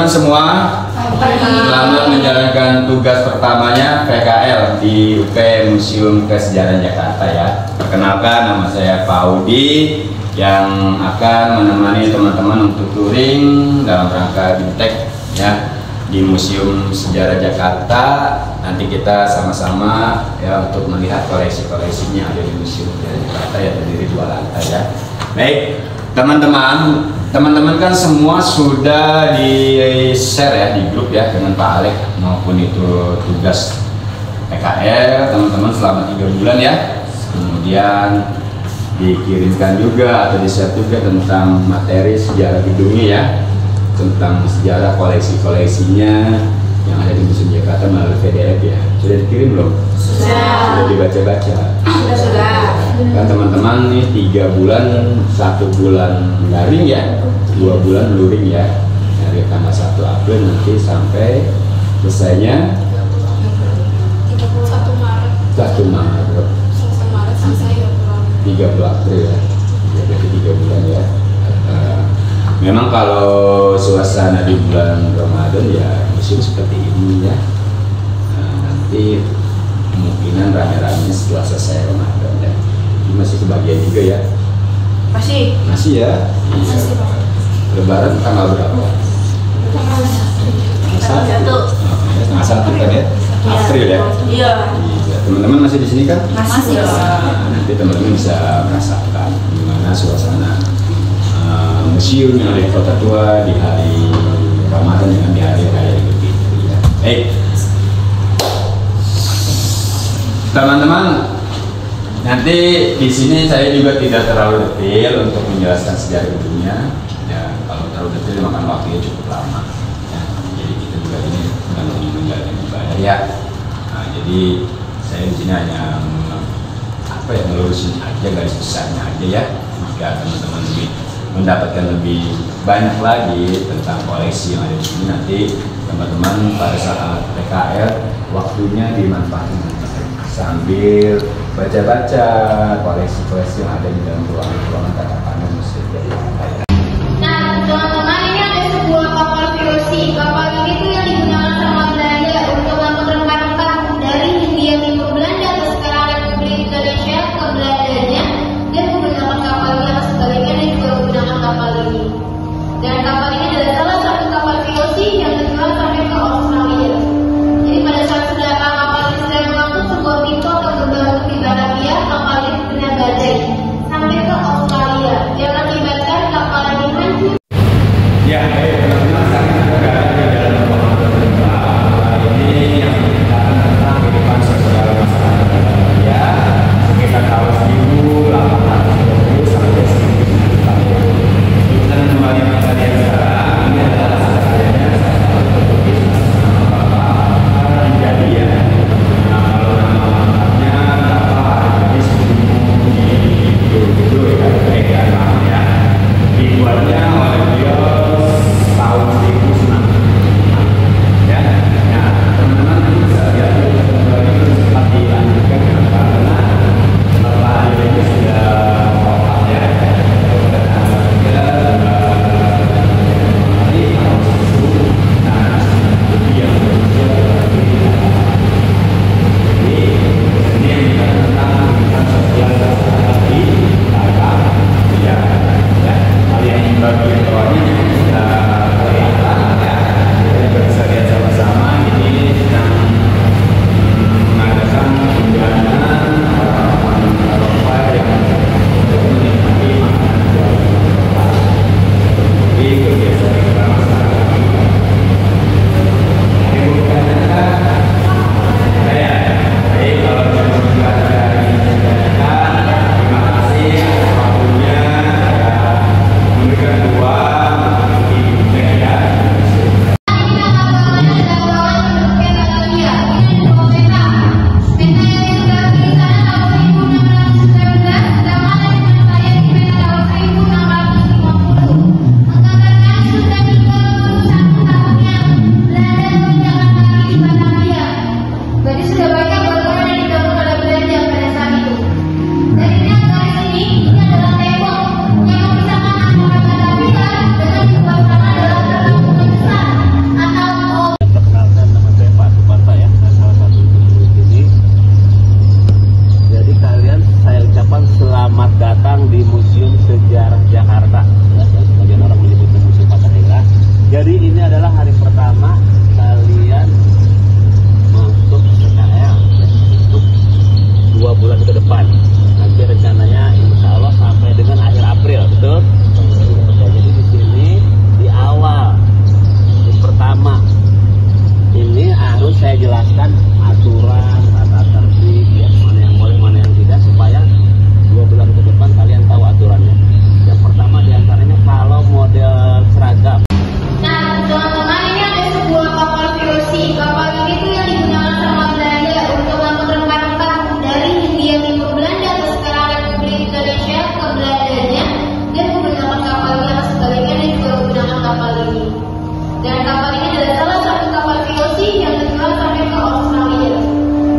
semua, selamat menjalankan tugas pertamanya PKL di UP Museum Kesejaraan Jakarta ya. Perkenalkan, nama saya Pak Audi yang akan menemani teman-teman untuk touring dalam rangka BIMTEK ya di Museum Sejarah Jakarta. Nanti kita sama-sama ya untuk melihat koleksi-koleksinya ada di Museum Sejarah Jakarta yang terdiri 2 lantai ya. Baik, teman-teman kan semua sudah di share ya di grup ya dengan Pak Alek maupun itu tugas PKL teman-teman selama 3 bulan ya. Kemudian dikirimkan juga atau di-share juga tentang materi sejarah gedungnya ya, tentang sejarah koleksi-koleksinya yang ada di Museum Jakarta melalui PDF ya. Sudah dikirim belum? Sudah dibaca-baca? Sudah. Kan teman-teman nih 3 bulan, 1 bulan daring ya, 2 bulan luring ya, dari tanggal 1 April nanti sampai selesainya 31 Maret. 1 Maret. 30 April ya, jadi 3 bulan ya. Memang kalau suasana di bulan Ramadan ya museum seperti ini ya. Nanti kemungkinan rame-rame setelah selesai Ramadan ya. Ini masih kebagian juga ya. Masih ya. Masih, Pak. Lebaran tanggal berapa? Tanggal 1 kan ya? April ya. Iya. Teman-teman masih di sini kan? Masih. Nanti teman-teman bisa merasakan gimana suasana museum yang ada di Kota Tua di hari Ramadan dengan di hari raya Idul Fitri ya. Baik, teman-teman, nanti di sini saya juga tidak terlalu detail untuk menjelaskan sejarah gedungnya. Ya, kalau terlalu detail makan waktunya cukup lama. Ya, jadi kita juga ini menjalankan ibadah ya. Nah, jadi saya di sini hanya melurusin aja garis besarnya aja ya. Jika teman-teman mendapatkan lebih banyak lagi tentang koleksi yang ada di sini, nanti teman-teman pada saat PKL waktunya dimanfaatkan sambil baca-baca koleksi-koleksi yang ada di dalam ruangan tatapan Museum Jakarta. Nah, teman-teman, ini ada sebuah kapal VOC. Kapal ini tuh yang digunakan sama Belanda untuk mengangkut rempah-rempah dari Hindia Timur Belanda ke sekarang Republik Indonesia ke Belandanya, dan menggunakan kapal ini atas sebaliknya dan juga menggunakan kapal ini. Dan kapal ini adalah salah satu kapal VOC yang dijual sampai ke Australia. Jadi pada saat kapal ini sedang mengangkut sebuah pintu atau gerbang untuk di Batavia, kapal ini benar badai sampai ke Australia. jelaskan aturan, tata tertib, ya, mana yang boleh, mana yang tidak, supaya 2 bulan ke depan kalian tahu aturannya. Yang pertama diantaranya kalau model seragam. Nah, teman-teman, ini ada sebuah kapal VOC. Kapal ini tuh yang digunakan sama Belanda untuk mengangkut rempah-rempah dari Hindia Timur Belanda ke sekarang Republik Indonesia ke Belandanya, dan menggunakan kapal ini atau sebaliknya dan juga menggunakan kapal ini. Dan kapal ini adalah salah satu kapal VOC yang dijual sampai ke Australia.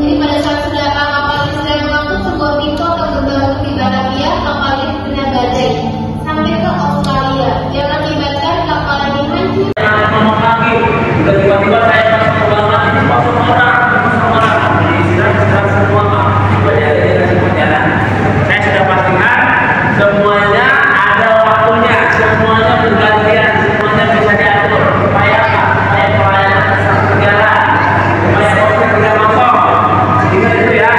Jadi pada saat sudah kapal ini sudah mengangkut sebuah pintu atau gerbang di Batavia, kapal ini benar badai sampai ke Australia. Yang mengakibatkan kapal ini hancur. Ngomong lagi, tiba-tiba saya masuk orang, jadi istirahat semua, berjalan. Saya sudah pastikan semuanya ada waktunya, semuanya bergantian, semuanya bisa diatur. Supaya apa? Supaya pelayanan tetap berjalan, supaya proses tidak kosong. Ingat itu ya.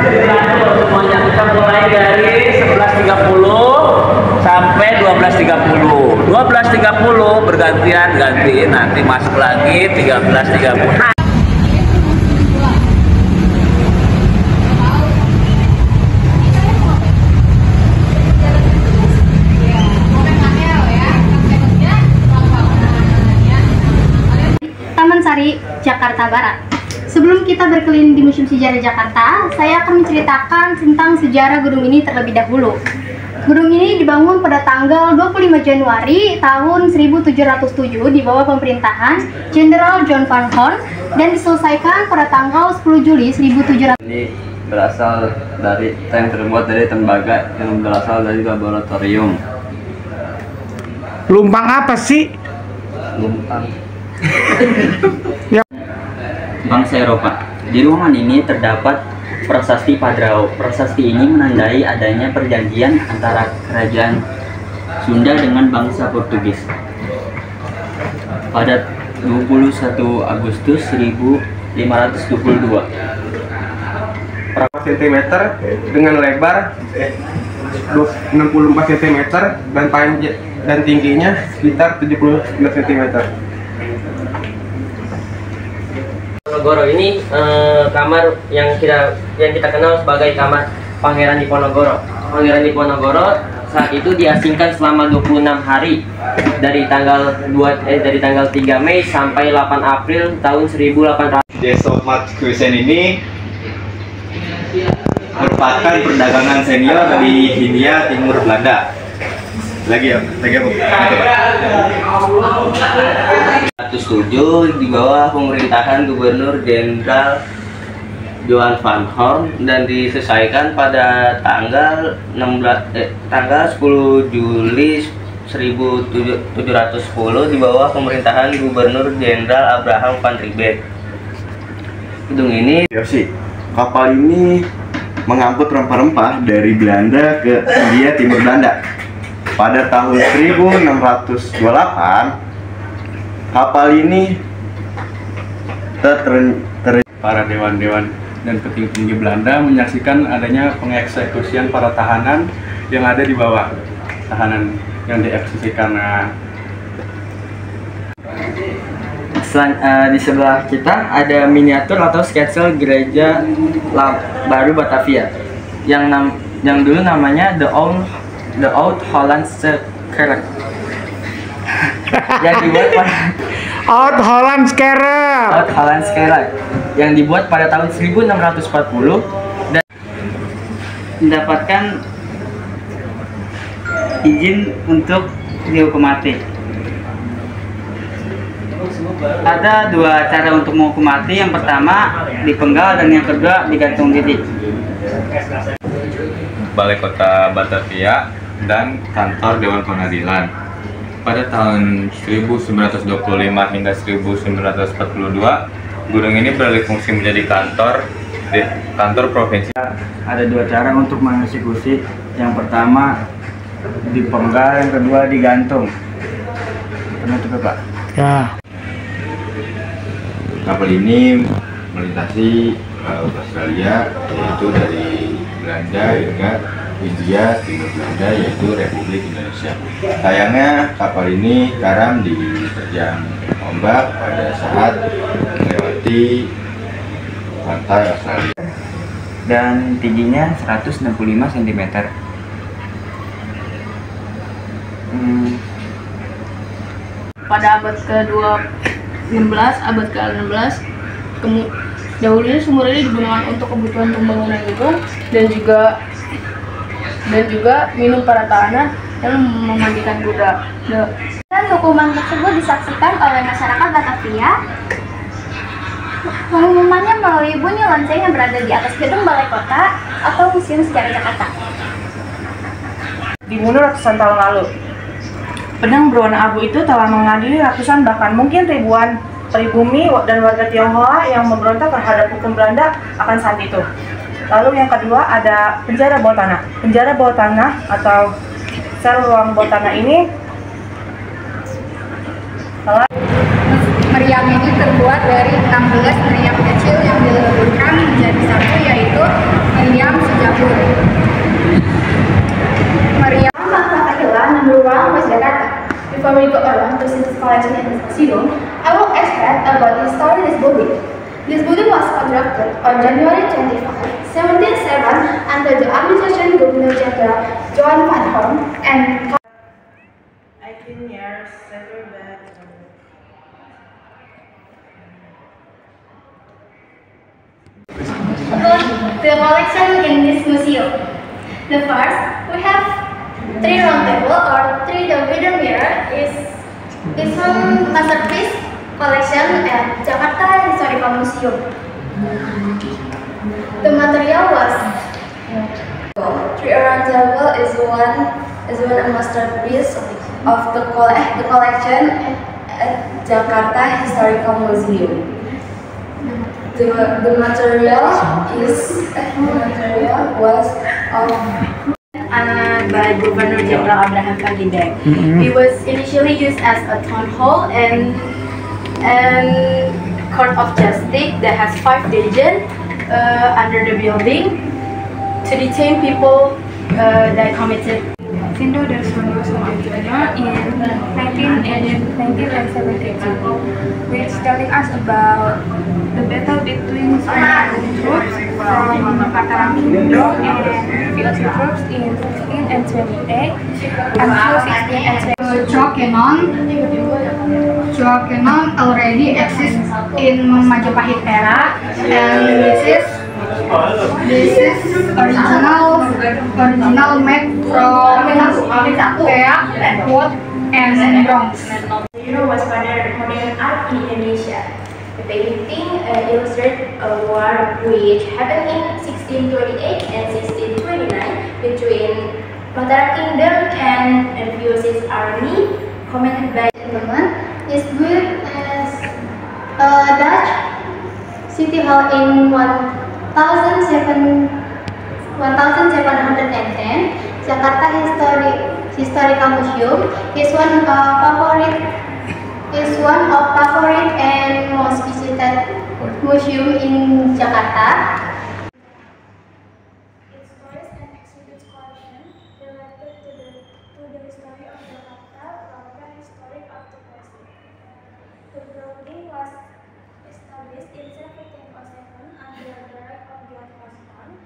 Jadi diatur semuanya. Kita mulai dari 11.30 sampai 12.30. 12.30 bergantian ganti, nanti masuk lagi 13.30. Taman Sari, Jakarta Barat. Sebelum kita berkeliling di Museum Sejarah Jakarta, saya akan menceritakan tentang sejarah gedung ini terlebih dahulu. Gedung ini dibangun pada tanggal 25 Januari tahun 1707 di bawah pemerintahan Jenderal John Van Horn dan diselesaikan pada tanggal 10 Juli 1700. Ini berasal dari tank terbuat dari tembaga yang berasal dari laboratorium. Lumpang apa sih? Lumpang. Bangsa Eropa. Di ruangan ini terdapat prasasti Padrao. Prasasti ini menandai adanya perjanjian antara kerajaan Sunda dengan bangsa Portugis. Pada 21 Agustus 1522. Berapa cm dengan lebar 64 cm dan panjang dan tingginya sekitar 79 cm. Ponorogo ini kamar yang kita kenal sebagai kamar Pangeran Diponegoro. Pangeran Diponegoro saat itu diasingkan selama 26 hari dari tanggal 3 Mei sampai 8 April tahun 1800. Desomat Kusen ini merupakan perdagangan senior di Hindia Timur Belanda. Lagi apa? 107 di bawah pemerintahan Gubernur Jenderal Johan Van Horn dan diselesaikan pada tanggal 10 Juli 1710 di bawah pemerintahan Gubernur Jenderal Abraham van Riebeeck. Gedung ini kapal ini mengangkut rempah-rempah dari Belanda ke Hindia Timur Belanda. Pada tahun 1628, kapal ini Para dewan-dewan dan petinggi Belanda menyaksikan adanya pengeksekusian para tahanan yang ada di bawah. Tahanan yang dieksekusi karena Di sebelah kita ada miniatur atau sketsa gereja baru Batavia yang dulu namanya The Oud Hollandse Kerk yang dibuat pada Oud Hollandse Kerk yang dibuat pada tahun 1640 dan mendapatkan izin untuk dihukum mati. Ada dua cara untuk menghukum mati, yang pertama dipenggal dan yang kedua digantung diri. Balai Kota Batavia dan kantor Dewan Pengadilan. Pada tahun 1925 hingga 1942, gedung ini beralih fungsi menjadi kantor provinsi. Ada dua cara untuk mengeksekusi. Yang pertama dipenggal, yang kedua digantung. Penutup, Pak. Ya. Kapal ini melintasi Australia, yaitu dari Belanda hingga Hindia Timur Belanda, yaitu Republik Indonesia. Sayangnya kapal ini karam diterjang ombak pada saat melewati seperti pantai Australia. Dan tingginya 165 cm. Pada abad ke-16, abad ke-16, dahulunya sumur ini digunakan untuk kebutuhan pembangunan gedung dan juga minum para tahanan yang memandikan kuda. Dan hukuman tersebut disaksikan oleh masyarakat Batavia. Pengumumannya melalui bunyi lonceng yang berada di atas gedung Balai Kota atau Museum Sejarah Jakarta. Dibunuh ratusan tahun lalu. Pedang berwarna abu itu telah mengadili ratusan bahkan mungkin ribuan pribumi dan warga Tionghoa yang memberontak terhadap hukum Belanda akan saat itu. Lalu yang kedua ada penjara bawah tanah. Penjara bawah tanah atau sel ruang bawah tanah ini Meriam ini terbuat dari 16 meriam kecil yang dilebihkan menjadi satu, yaitu meriam sejabur. Meriam Batavia number 1 West Jakarta. Before we go around to see this collection in this museum, I will explain about the history of this building. This building was constructed on January 25, 1707 under the administration Governor Jenderal John Van Horn and 18 years later that the collection in this museum. The first, we have 3 round table or 3 divider mirror is one masterpiece collection at Jakarta Historical Museum. The material was 3 round table is one masterpiece of the collection at Jakarta Historical Museum. The material was by Governor Jenderal Abraham Pandidek. It was initially used as a town hall and court of justice that has 5 divisions under the building to detain people that committed. Sindo dari Sumatera in 1972, which telling us about the battle between Sumatera troops from Mataram Kingdom and Philippine troops in 16 and 28 until 16 and 20. Chua Cannon already exists in Majapahit era, and this is original made from teak, wood, and bronze. It was modern art in Indonesia. The painting illustrates a war which happened in 1628 and 1629 between Mataram Kingdom and Fiosis army, commanded by gentlemen. Is built as a Dutch city hall in 1710. Jakarta Historical Museum is one of favorite and most visited museum in Jakarta. Its tourist and exhibits collection related to the history of Jakarta from the historic up to present. The building was established in 1707 under the direct of John Boston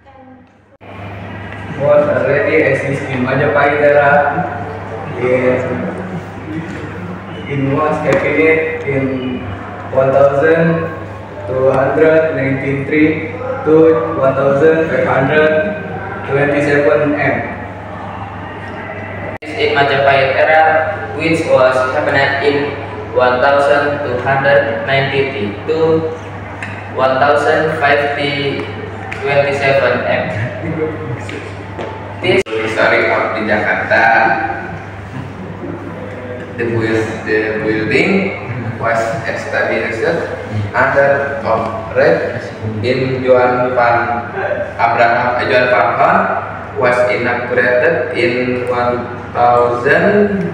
and was already exist in Majapahit era. It was cabinet in 1293 to 1527 M. In Majapahit era, which was happened in 1293 to 1527 M. This history of the Jakarta. The building was established under red in Johan Van Horn was inaugurated in 1000.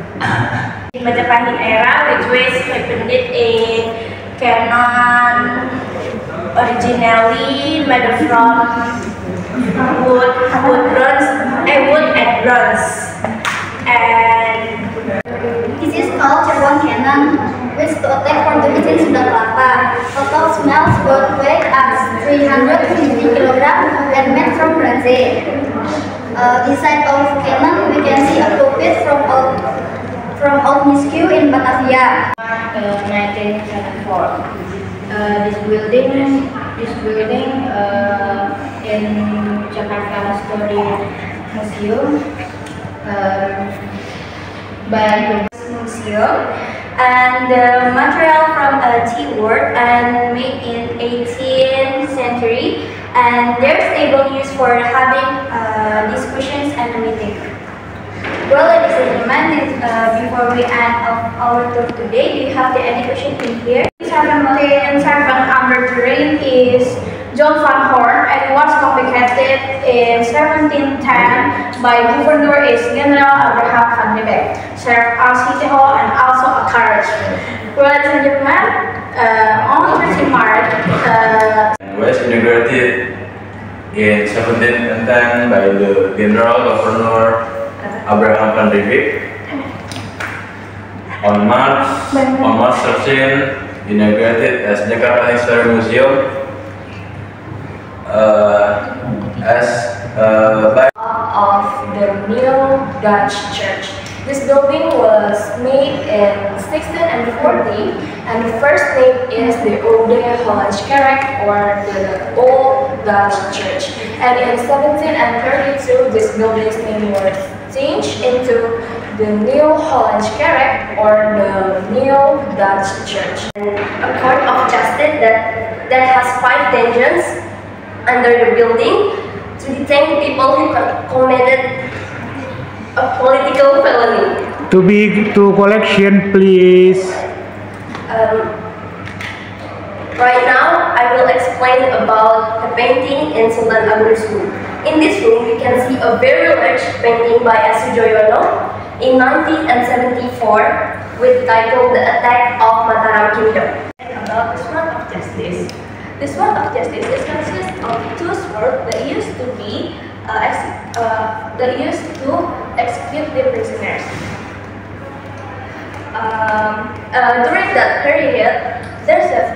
In Majapahit era, which was happened in Cannon, originally made from wood and bronze, and this is called Cirebon Cannon, which to attack from the Sunda Kelapa. Total 350 kilograms and made from Brazil. Inside of cannon, we can see a pulpit from Old Miscue in Batavia. 1974. This building in Jakarta History Museum by the museum, and the material from tea wood and made in 18th century, and their table used for having discussions and meeting. Well, ladies and gentlemen, before we end our tour today, do you have any question in here? 1707 under the reign is John van Horn, and was complicated in 1710 by Governor is General Abraham van Riebeeck, served as city hall and also a carriage. Ladies and gentlemen, on 13 March, was inaugurated in 1710 by the General Governor Abraham van Riebeeck. On March 13, inaugurated as Jakarta History Museum. By of the new Dutch church. This building was made in 1640, and the first name is the Oude Hollands Kerk, or the Old Dutch Church. And in 1732, this building's name was changed into the New Hollands Kerk, or the New Dutch Church. And a court of justice that has 5 dungeons under the building to detain people who committed a political felony. To collection, please. Right now, I will explain about the painting in Sultan Agun's room. In this room, you can see a very large painting by S. Sujoyono in 1974 with title The Attack of Mataram Kingdom. About the sword of justice. The sword of justice is consists of 2 swords that used to be execute the prisoners. During that period, there's a